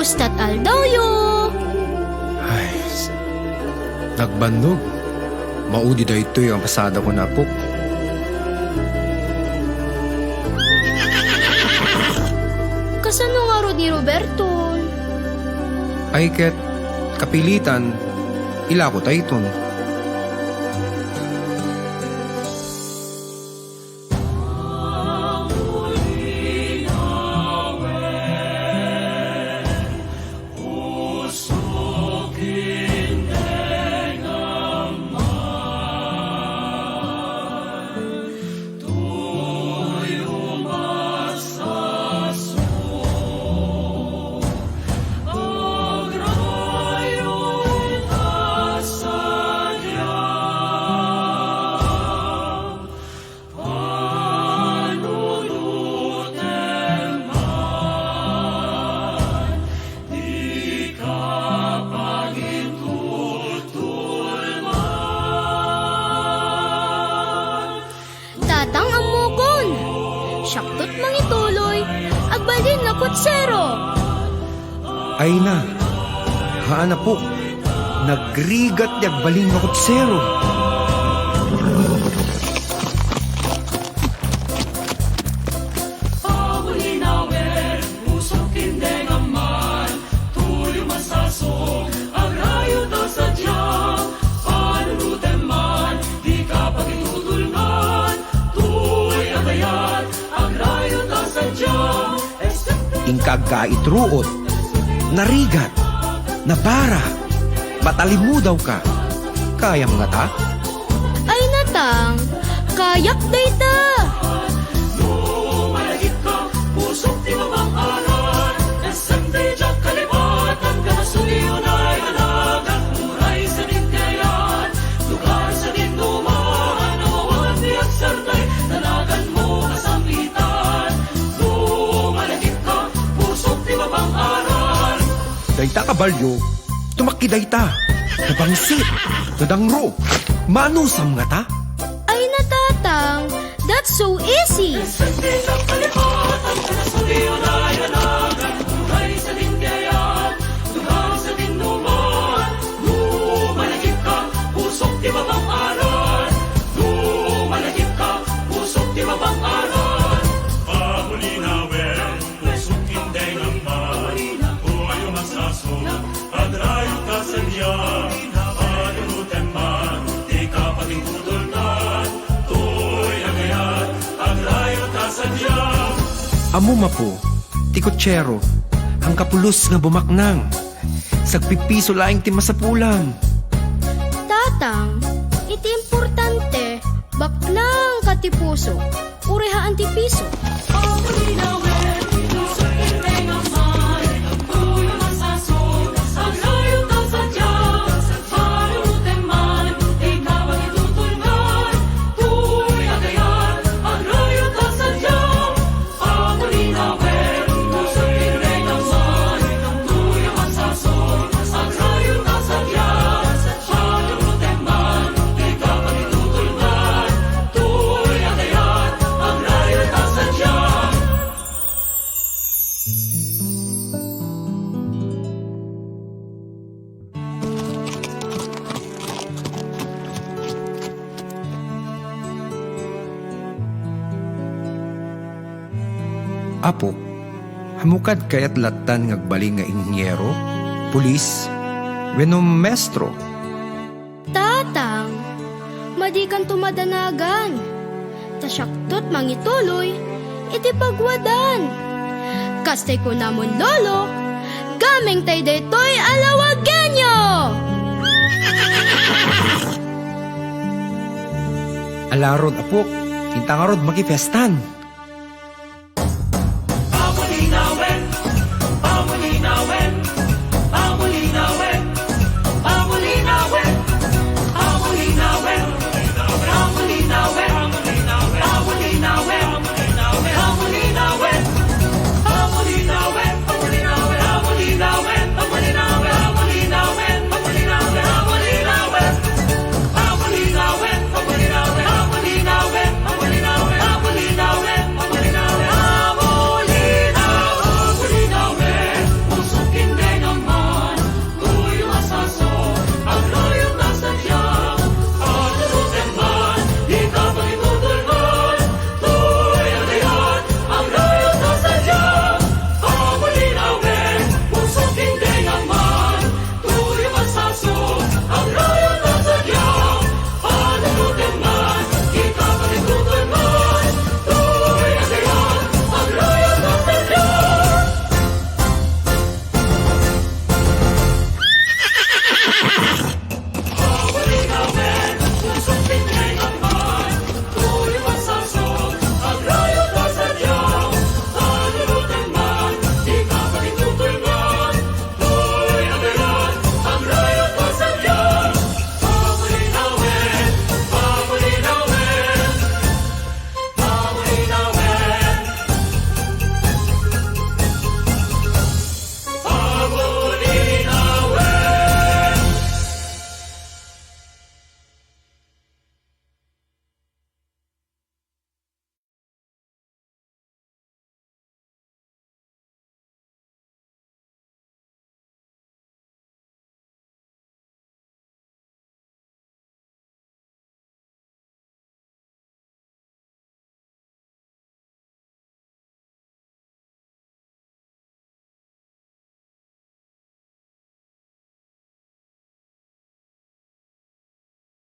Kamusta't aldawyo? Ay, nagbandog. Maudi da ito yung pasada ko na po. Kasano nga ro ni Roberto? Ay ket, kapilitan, ila ko tayton. Tatang amugon, syaktot mangituloy, agbalin na kutsero. Ay na, haana po, nagrigat yagbalin na kutsero. Ingkagkaitruot, narigat, nabara, matalimudaw ka. Kaya mga ta? Ay natang, kayak dayta. Malagip ka, pusok di mamang-aral. Nasante dyan kalibatan, kanasuliyon ay halagang muray sa dingayan. Lugar sa dinuman, nawawalan diyak sarday, tanagan mo kasambitan. Malagip ka, pusok di mamang-aral. Dayta ka balyo, tumakki dayta. Nabangsit, nadangro, manusam nga ta? Ay natatang, that's so easy. Nasante dyan kalibatan, kanasuliyon ay halagang muray sa dingayan. Lugar sa dinuman, malagip ka, pusok di mamang-aral. Malagip ka, pusok di mamang-aral. Pahulinawin, pusok hindi naman. Huwag magsasong, adrayo ka sa niya. Panunutin man, di ka paging tutulnan. Tuy agayat, adrayo ka sa niya. Amo mapo, tikutsero, ang kapulos nga bumaknang. Sagpipiso laing timasapulam. Tatang, iti importante, baknang katipuso, urehaan ti piso. Pahulinawin, pusok hindi naman. Huwag magsasong, adrayo ka sa niya. Panunutin man, di ka paging tutulnan. Tuy agayat, adrayo ka sa niya. Pahulinawin, pusok hindi naman. Tuy magsasong, adrayo ka sa niya. Panunutin man, di ka paging tutulnan. Tuy agayat, adrayo ka sa niya. Apo, hamukad kayat latan ngagbaling nga inhinyero, pulis, wenno mestro. Tatang, madikan tumadanagan, tasyaktot mangituloy, iti pagwadan. Kastay ko namon lolo, gameng tay daytoy alawagenyo! Alarod apo, kintangarod makifestan.